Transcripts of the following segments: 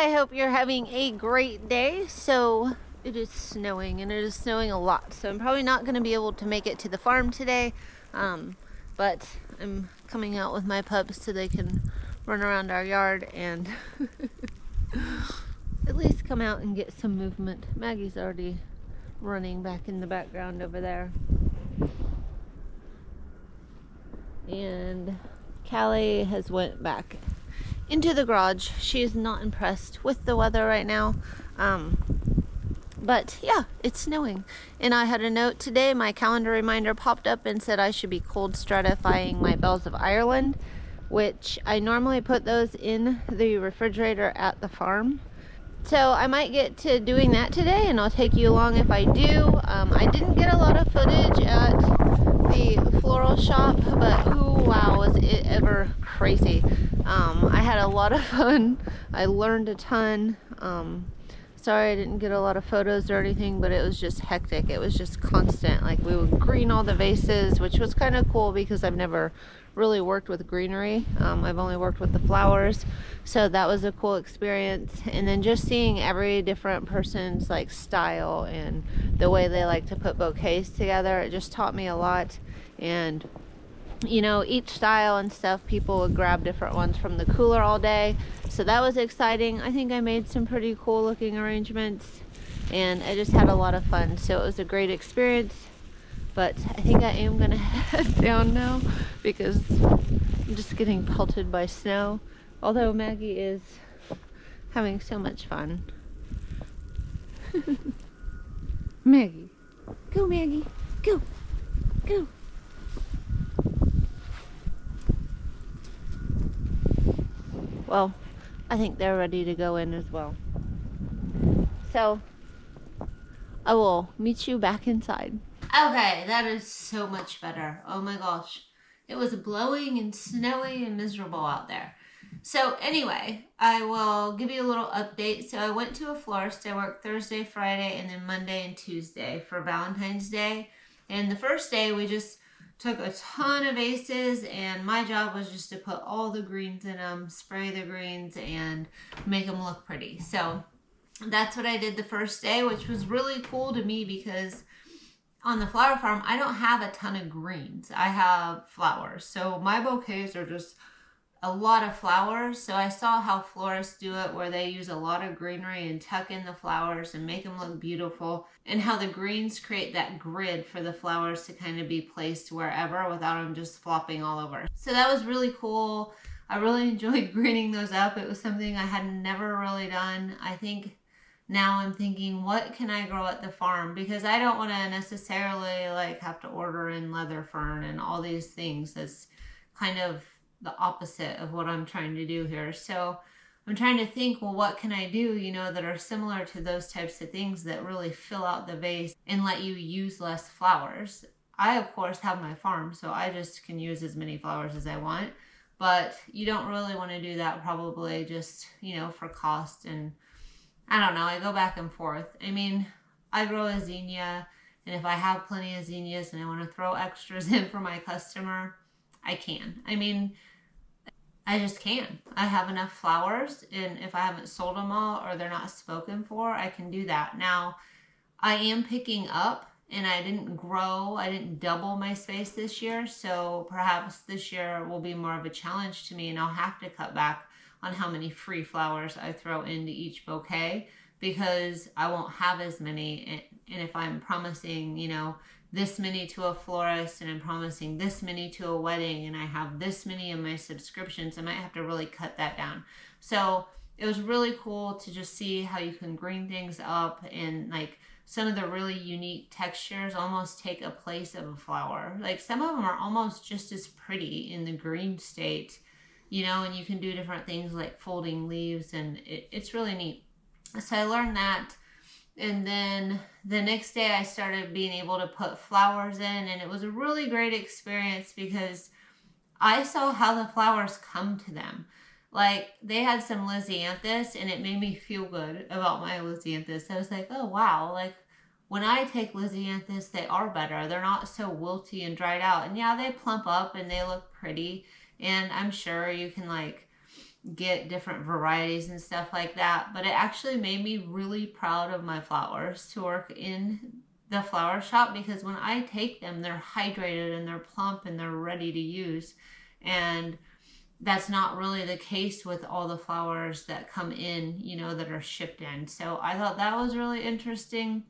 I hope you're having a great day. So it is snowing, and it is snowing a lot, so I'm probably not going to be able to make it to the farm today, but I'm coming out with my pups so they can run around our yard and at least come out and get some movement. Maggie's already running back in the background over there, and Callie has went back into the garage. She is not impressed with the weather right now, but yeah, it's snowing. And I had a note today, my calendar reminder popped up and said I should be cold stratifying my bells of Ireland, which I normally put those in the refrigerator at the farm. So I might get to doing that today, and I'll take you along if I do. I didn't get a lot of footage at the Floral Shop, but ooh, wow, was it ever crazy. I had a lot of fun. I learned a ton. Sorry I didn't get a lot of photos or anything, but it was just hectic. It was just constant. Like, we would green all the vases, which was kind of cool because I've never really worked with greenery. I've only worked with the flowers, so that was a cool experience. And then just seeing every different person's like style and the way they like to put bouquets together, it just taught me a lot. And you know, each style and stuff, people would grab different ones from the cooler all day, so that was exciting. I think I made some pretty cool looking arrangements, and I just had a lot of fun, so it was a great experience. But I think I am gonna head down now because I'm just getting pelted by snow, although Maggie is having so much fun. Maggie, go Maggie, go, go. Well, I think they're ready to go in as well. So I will meet you back inside. Okay, that is so much better. Oh my gosh. It was blowing and snowy and miserable out there. So anyway, I will give you a little update. So I went to a florist. I worked Thursday, Friday, and then Monday and Tuesday for Valentine's Day. And the first day we just took a ton of vases, and my job was just to put all the greens in them, spray the greens, and make them look pretty. So that's what I did the first day, which was really cool to me because on the flower farm, I don't have a ton of greens. I have flowers. So my bouquets are just a lot of flowers. So I saw how florists do it, where they use a lot of greenery and tuck in the flowers and make them look beautiful, and how the greens create that grid for the flowers to kind of be placed wherever without them just flopping all over. So that was really cool. I really enjoyed greening those up. It was something I had never really done. I think now I'm thinking, what can I grow at the farm? Because I don't want to necessarily like have to order in leather fern and all these things. That's kind of the opposite of what I'm trying to do here. So I'm trying to think, well, what can I do, you know, that are similar to those types of things that really fill out the vase and let you use less flowers. I, of course, have my farm, so I just can use as many flowers as I want. But you don't really want to do that probably just, you know, for cost. And I don't know, I go back and forth. I mean, I grow a zinnia, and if I have plenty of zinnias and I want to throw extras in for my customer, I can. I mean, I just can. I have enough flowers, and if I haven't sold them all or they're not spoken for, I can do that. Now, I am picking up, and I didn't double my space this year, so perhaps this year will be more of a challenge to me, and I'll have to cut back on how many free flowers I throw into each bouquet, because I won't have as many. And if I'm promising, you know, this many to a florist, and I'm promising this many to a wedding, and I have this many in my subscriptions, I might have to really cut that down. So it was really cool to just see how you can green things up, and like some of the really unique textures almost take a place of a flower. Like some of them are almost just as pretty in the green state, you know, and you can do different things like folding leaves, and it's really neat. So I learned that. And then the next day I started being able to put flowers in, and it was a really great experience because I saw how the flowers come to them. Like, they had some Lisianthus, and it made me feel good about my Lisianthus. I was like, oh wow, like when I take Lisianthus, they are better. They're not so wilty and dried out. And yeah, they plump up and they look pretty. And I'm sure you can like get different varieties and stuff like that. But it actually made me really proud of my flowers to work in the flower shop, because when I take them, they're hydrated and they're plump and they're ready to use. And that's not really the case with all the flowers that come in, you know, that are shipped in. So I thought that was really interesting.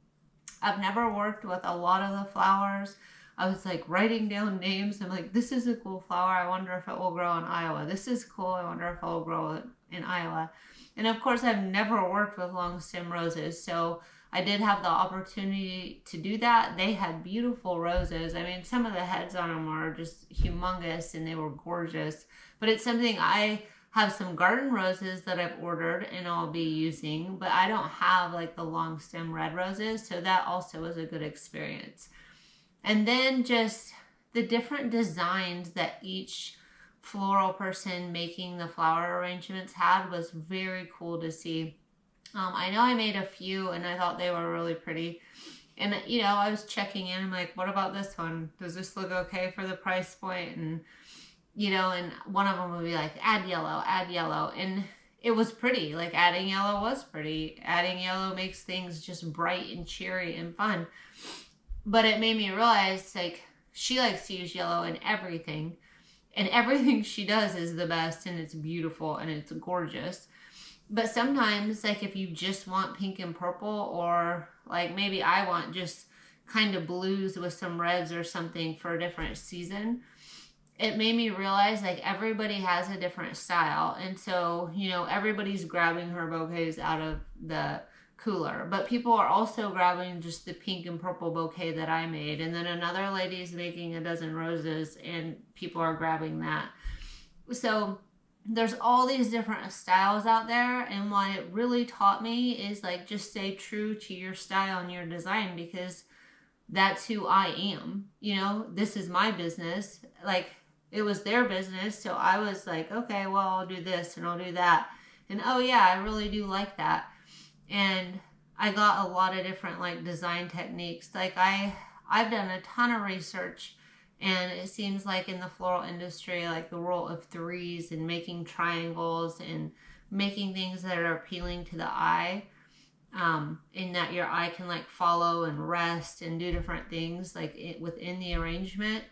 I've never worked with a lot of the flowers. I was like writing down names. I'm like, this is a cool flower. I wonder if it will grow in Iowa. This is cool. I wonder if it will grow in Iowa. And of course, I've never worked with long stem roses. So I did have the opportunity to do that. They had beautiful roses. I mean, some of the heads on them were just humongous and they were gorgeous. But it's something, I have some garden roses that I've ordered and I'll be using, but I don't have like the long stem red roses. So that also was a good experience. And then just the different designs that each floral person making the flower arrangements had was very cool to see. I know I made a few and I thought they were really pretty. And, you know, I was checking in. I'm like, what about this one? Does this look okay for the price point? And, you know, and one of them would be like, add yellow, add yellow. And it was pretty. Like, adding yellow was pretty. Adding yellow makes things just bright and cheery and fun. But it made me realize, like, she likes to use yellow in everything. And everything she does is the best, and it's beautiful, and it's gorgeous. But sometimes, like, if you just want pink and purple, or, like, maybe I want just kind of blues with some reds or something for a different season, it made me realize, like, everybody has a different style. And so, you know, everybody's grabbing her bouquets out of the cooler, but people are also grabbing just the pink and purple bouquet that I made, and then another lady's making a dozen roses and people are grabbing that. So there's all these different styles out there, and what it really taught me is, like, just stay true to your style and your design, because that's who I am. You know, this is my business. Like, it was their business, so I was like, okay, well, I'll do this and I'll do that, and oh yeah, I really do like that. And I got a lot of different, like, design techniques. Like, I've done a ton of research, and it seems like in the floral industry, like the rule of threes and making triangles and making things that are appealing to the eye, in that your eye can, like, follow and rest and do different things, like, within the arrangement.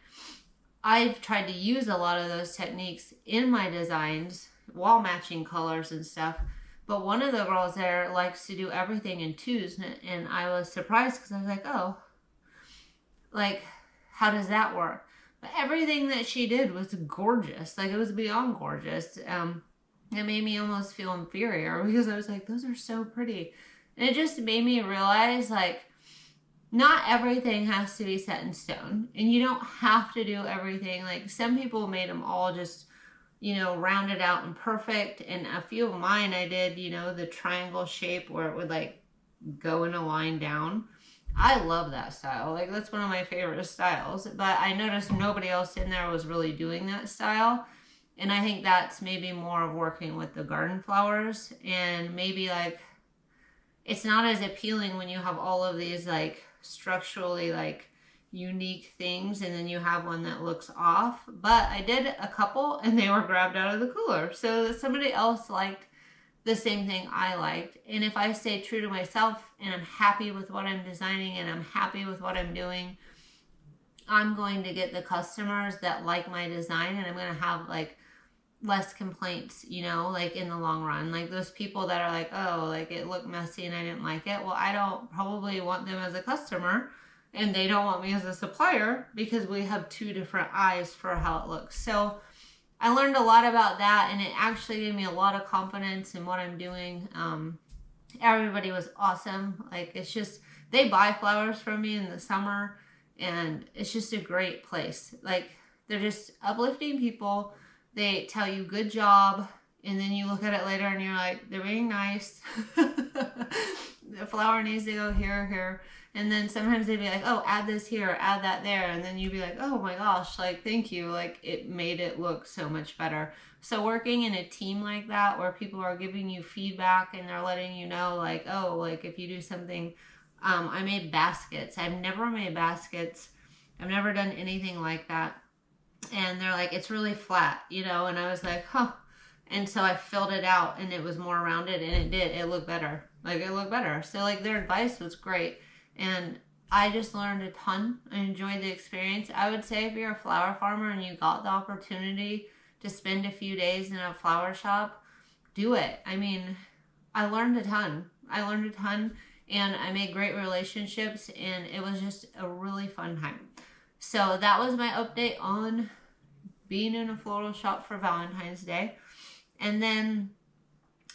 I've tried to use a lot of those techniques in my designs while matching colors and stuff. But one of the girls there likes to do everything in twos, and I was surprised because I was like, oh, like, how does that work? But everything that she did was gorgeous. Like, it was beyond gorgeous. It made me almost feel inferior, because I was like, those are so pretty. And it just made me realize, like, not everything has to be set in stone, and you don't have to do everything. Like, some people made them all just, you know, rounded out and perfect. And a few of mine I did, you know, the triangle shape where it would, like, go in a line down. I love that style. Like, that's one of my favorite styles. But I noticed nobody else in there was really doing that style. And I think that's maybe more of working with the garden flowers. And maybe, like, it's not as appealing when you have all of these, like, structurally, like, unique things, and then you have one that looks off. But I did a couple and they were grabbed out of the cooler, so somebody else liked the same thing I liked. And if I stay true to myself and I'm happy with what I'm designing and I'm happy with what I'm doing, I'm going to get the customers that like my design, and I'm going to have, like, less complaints, you know, like, in the long run. Like, those people that are like, oh, like, it looked messy and I didn't like it. Well, I don't probably want them as a customer, and they don't want me as a supplier, because we have two different eyes for how it looks. So I learned a lot about that, and it actually gave me a lot of confidence in what I'm doing. Everybody was awesome. Like, it's just, they buy flowers from me in the summer, and it's just a great place. Like, they're just uplifting people. They tell you good job, and then you look at it later and you're like, they're being nice. The flower needs to go here, here. And then sometimes they'd be like, oh, add this here, add that there. And then you'd be like, oh my gosh, like, thank you. Like, it made it look so much better. So working in a team like that, where people are giving you feedback and they're letting you know, like, oh, like, if you do something, I made baskets. I've never made baskets. I've never done anything like that. And they're like, it's really flat, you know? And I was like, huh. And so I filled it out and it was more rounded, and it did. It looked better. Like, it looked better. So, like, their advice was great. And I just learned a ton. I enjoyed the experience. I would say if you're a flower farmer and you got the opportunity to spend a few days in a flower shop, do it. I mean, I learned a ton. And I made great relationships, and it was just a really fun time. So that was my update on being in a floral shop for Valentine's Day. And then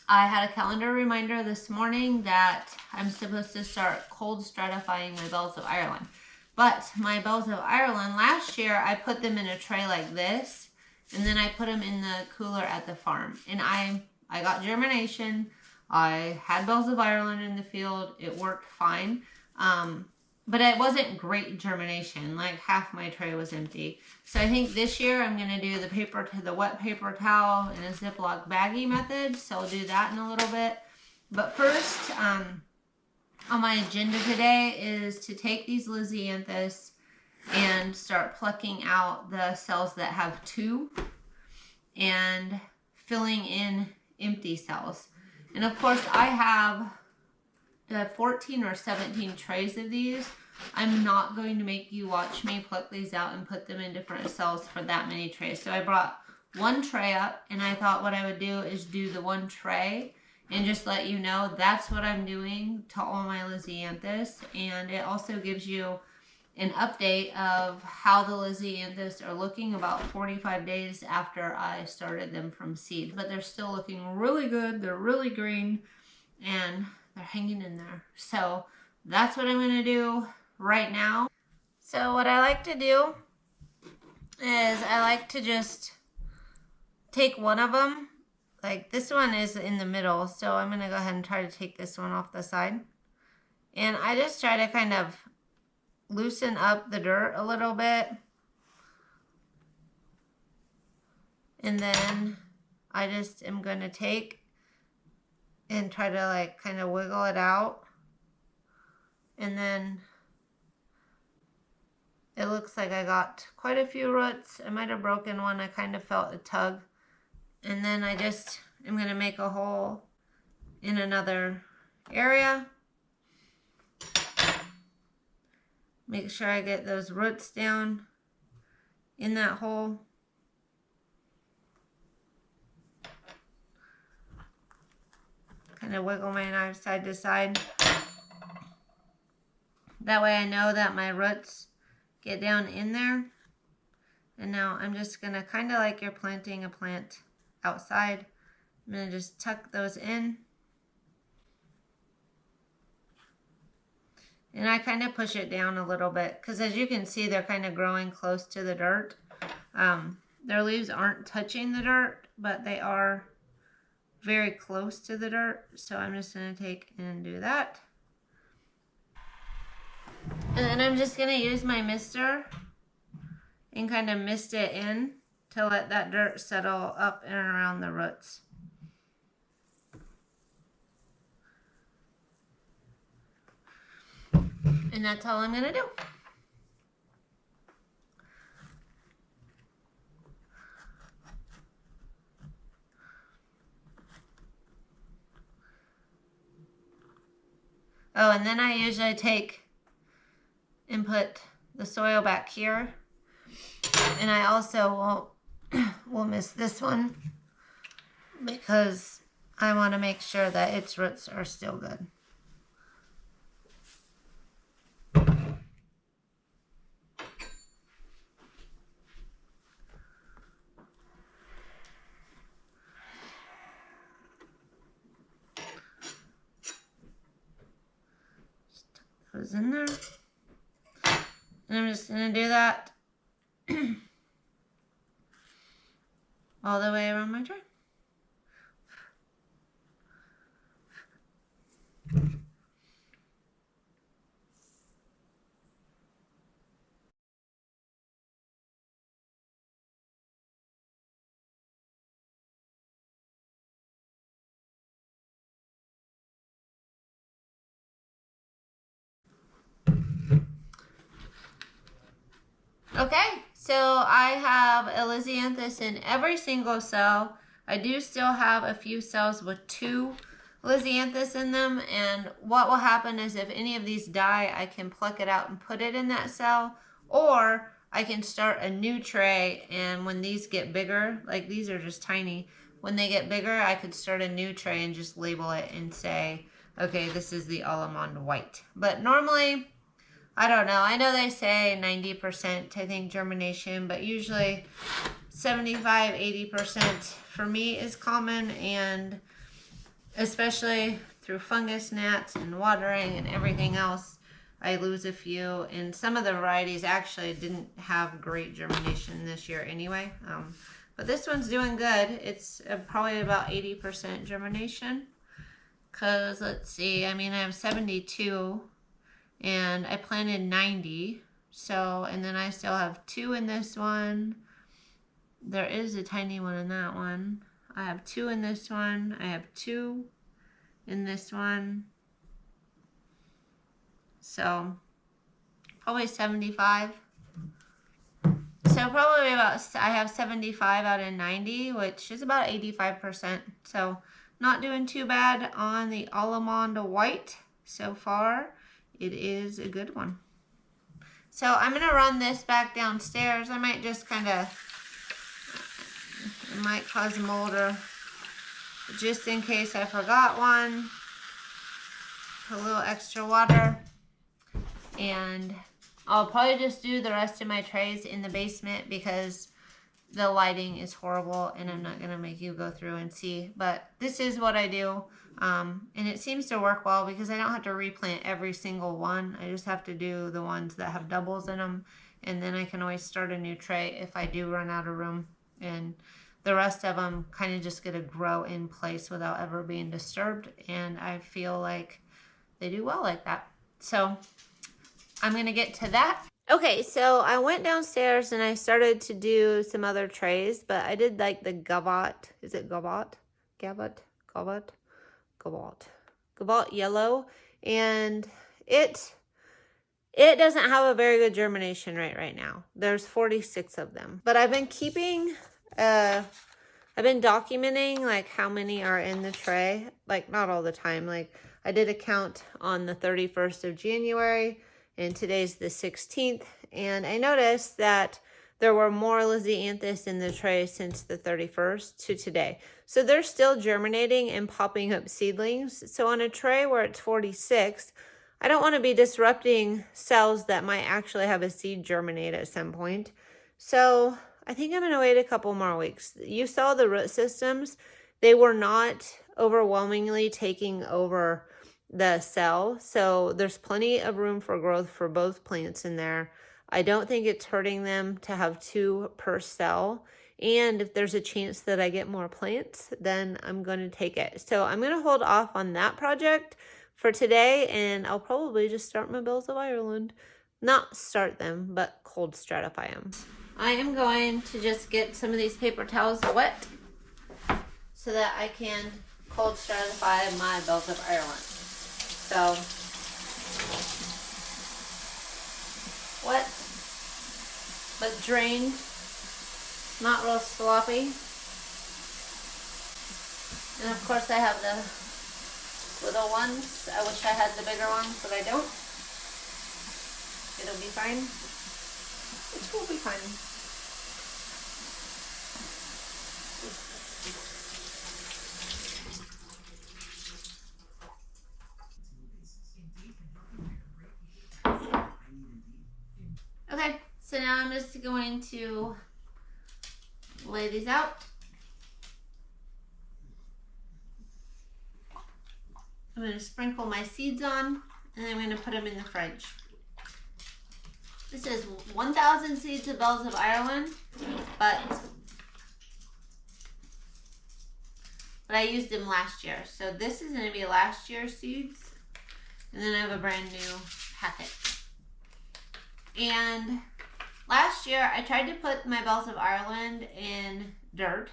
I had a calendar reminder this morning that I'm supposed to start cold stratifying my bells of Ireland. But my bells of Ireland, last year, I put them in a tray like this, and then I put them in the cooler at the farm. And I got germination. I had bells of Ireland in the field. It worked fine. But it wasn't great germination. Like, half my tray was empty. So I think this year I'm going to do the wet paper towel in a Ziploc baggie method. So I'll do that in a little bit. But first, on my agenda today is to take these Lisianthus and start plucking out the cells that have 2 and filling in empty cells. And of course, I have the 14 or 17 trays of these. I'm not going to make you watch me pluck these out and put them in different cells for that many trays. So I brought 1 tray up, and I thought what I would do is do the 1 tray and just let you know that's what I'm doing to all my Lisianthus. And it also gives you an update of how the Lisianthus are looking about 45 days after I started them from seed. But they're still looking really good. They're really green, and they're hanging in there. So that's what I'm going to do right now. So what I like to do is I like to just take one of them. Like, this one is in the middle, so I'm going to go ahead and try to take this one off the side. And I just try to kind of loosen up the dirt a little bit. And then I just am going to take and try to, like, kind of wiggle it out. And then it looks like I got quite a few roots. I might have broken one. I kind of felt a tug. And then I just am going to make a hole in another area. Make sure I get those roots down in that hole. Kind of wiggle my knife side to side. That way I know that my roots get down in there. And now I'm just going to, kind of like you're planting a plant outside, I'm going to just tuck those in. And I kind of push it down a little bit, because as you can see, they're kind of growing close to the dirt. Their leaves aren't touching the dirt, but they are very close to the dirt. So I'm just going to take and do that. And then I'm just going to use my mister and kind of mist it in to let that dirt settle up and around the roots. And that's all I'm going to do. Oh, and then I usually take and put the soil back here. And I also will miss this one because I want to make sure that its roots are still good. Those in there. And I'm just going to do that all the way around my tray. Okay, so I have a Lisianthus in every single cell. I do still have a few cells with 2 Lisianthus in them, and what will happen is if any of these die, I can pluck it out and put it in that cell, or I can start a new tray, and when these get bigger, like these are just tiny, when they get bigger, I could start a new tray and just label it and say, okay, this is the almond white. But normally, I don't know. I know they say 90%, I think, germination, but usually 75, 80% for me is common, and especially through fungus gnats and watering and everything else, I lose a few. And some of the varieties actually didn't have great germination this year anyway. But this one's doing good. It's probably about 80% germination. Because, let's see, I mean, I have 72 and I planted 90. So, and then I still have 2 in this one. There is a tiny one in that one. I have 2 in this one. I have 2 in this one. So, probably 75. So probably about, I have 75 out of 90, which is about 85%. So not doing too bad on the almond white so far. It is a good one. So I'm going to run this back downstairs. I might just kind of, it might cause mold, or just in case I forgot one, put a little extra water. And I'll probably just do the rest of my trays in the basement because the lighting is horrible and I'm not going to make you go through and see. But this is what I do. And it seems to work well because I don't have to replant every single one. I just have to do the ones that have doubles in them. And then I can always start a new tray if I do run out of room. And the rest of them kind of just get to grow in place without ever being disturbed. And I feel like they do well like that. So I'm going to get to that. Okay, so I went downstairs and I started to do some other trays, but I did like the gavotte. Is it gavotte? Gavotte? Gavotte? Gavotte. Gavotte yellow. And it doesn't have a very good germination rate right now. There's 46 of them. But I've been keeping, I've been documenting like how many are in the tray. Like not all the time. Like I did a count on the 31st of January. And today's the 16th, and I noticed that there were more Lisianthus in the tray since the 31st to today. So they're still germinating and popping up seedlings. So on a tray where it's 46, I don't want to be disrupting cells that might actually have a seed germinate at some point. So I think I'm going to wait a couple more weeks. You saw the root systems. They were not overwhelmingly taking over the cell, so there's plenty of room for growth for both plants in there. I don't think it's hurting them to have 2 per cell, and if there's a chance that I get more plants, then I'm going to take it. So I'm going to hold off on that project for today, and I'll probably just start my bells of Ireland. Not start them, but cold stratify them. I am going to just get some of these paper towels wet so that I can cold stratify my bells of Ireland. So, wet, but drained, not real sloppy. And of course I have the little ones. I wish I had the bigger ones, but I don't. It'll be fine. It will be fine. Okay, so now I'm just going to lay these out. I'm going to sprinkle my seeds on, and then I'm going to put them in the fridge. This is 1,000 seeds of bells of Ireland, but I used them last year. So this is going to be last year's seeds, and then I have a brand new packet. And last year I tried to put my bells of Ireland in dirt,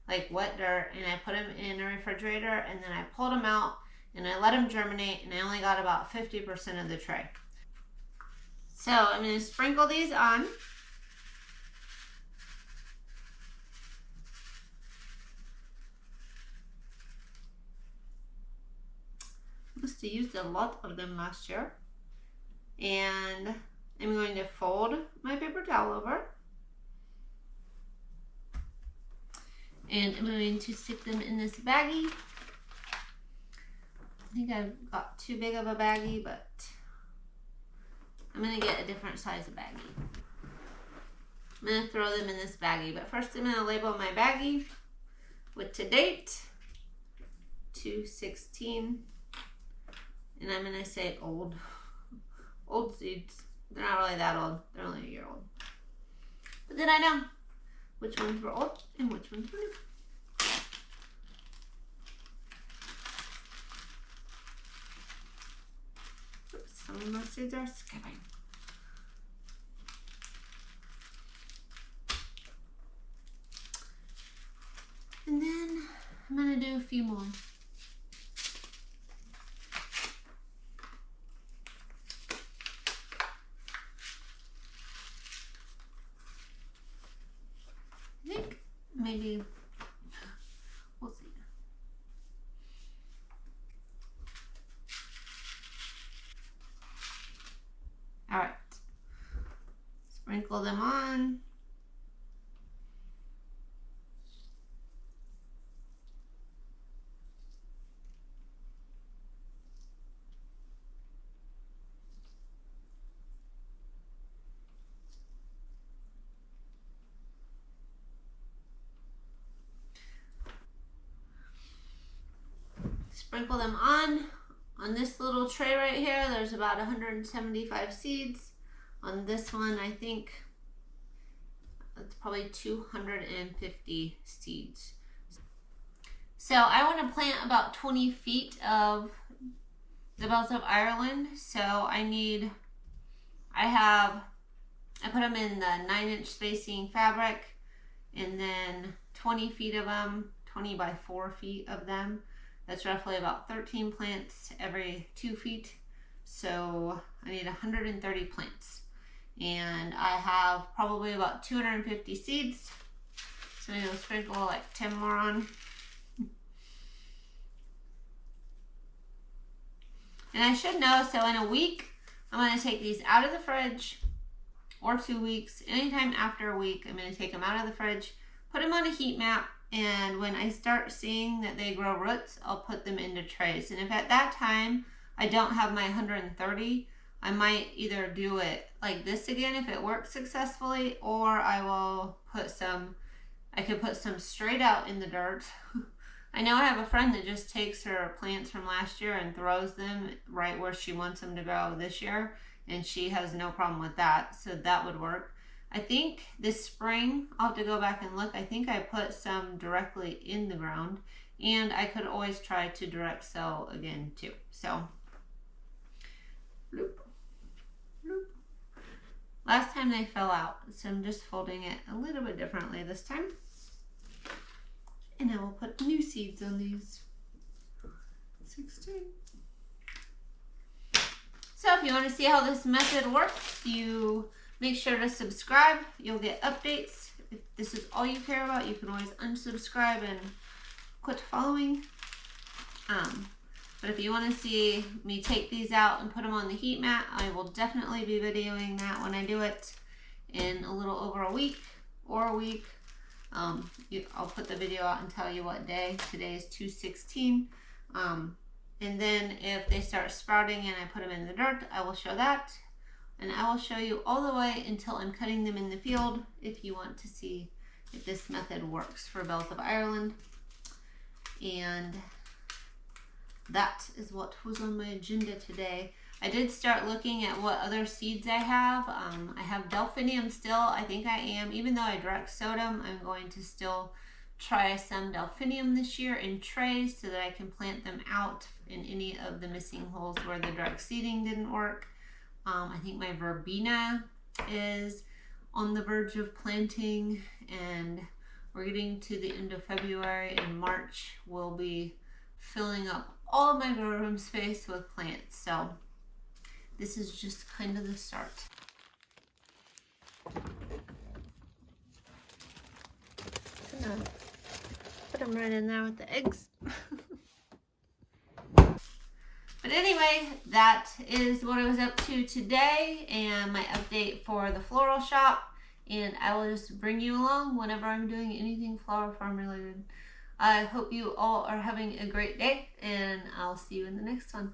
like wet dirt, and I put them in a refrigerator, and then I pulled them out and I let them germinate, and I only got about 50% of the tray. So I'm going to sprinkle these on. I used a lot of them last year. And I'm going to fold my paper towel over. And I'm going to stick them in this baggie. I think I've got too big of a baggie, but I'm going to get a different size of baggie. I'm going to throw them in this baggie, but first I'm going to label my baggie with to date, 2/16, and I'm going to say old. Old seeds. They're not really that old. They're only a year old. But then I know which ones were old and which ones were new. Oops, some of my seeds are skipping. And then I'm going to do a few more. I think maybe, we'll see. All right, sprinkle them on. Sprinkle them on this little tray right here. There's about 175 seeds. On this one, I think that's probably 250 seeds. So I want to plant about 20 feet of the Bells of Ireland. So I put them in the 9-inch spacing fabric, and then 20 feet of them, 20 by 4 feet of them. That's roughly about 13 plants every 2 feet. So I need 130 plants. And I have probably about 250 seeds. So I'm going to sprinkle like 10 more on. And I should know, so in a week, I'm going to take these out of the fridge, or 2 weeks. Anytime after a week, I'm going to take them out of the fridge, put them on a heat map, and when I start seeing that they grow roots, I'll put them into trays. And if at that time I don't have my 130, I might either do it like this again if it works successfully, or I will put some, I could put some straight out in the dirt. I know I have a friend that just takes her plants from last year and throws them right where she wants them to grow this year, and she has no problem with that, so that would work. I think this spring, I'll have to go back and look, I think I put some directly in the ground, and I could always try to direct sow again too. So, bloop, bloop. Last time they fell out, so I'm just folding it a little bit differently this time. And I will put new seeds on these. 16. So if you want to see how this method works, you make sure to subscribe. You'll get updates. If this is all you care about, you can always unsubscribe and quit following. But if you want to see me take these out and put them on the heat mat, I will definitely be videoing that when I do it in a little over a week or a week. I'll put the video out and tell you what day. Today is 2/16. And then if they start sprouting and I put them in the dirt, I will show that. And I will show you all the way until I'm cutting them in the field if you want to see if this method works for Bells of Ireland. And that is what was on my agenda today. I did start looking at what other seeds I have. I have delphinium still. I think I am, even though I direct sowed them, I'm going to still try some delphinium this year in trays so that I can plant them out in any of the missing holes where the direct seeding didn't work. I think my verbena is on the verge of planting, and we're getting to the end of February, and March will be filling up all of my grow room space with plants. So this is just kind of the start. Gonna put them right in there with the eggs. But anyway, that is what I was up to today and my update for the floral shop. And I will just bring you along whenever I'm doing anything flower farm related. I hope you all are having a great day, and I'll see you in the next one.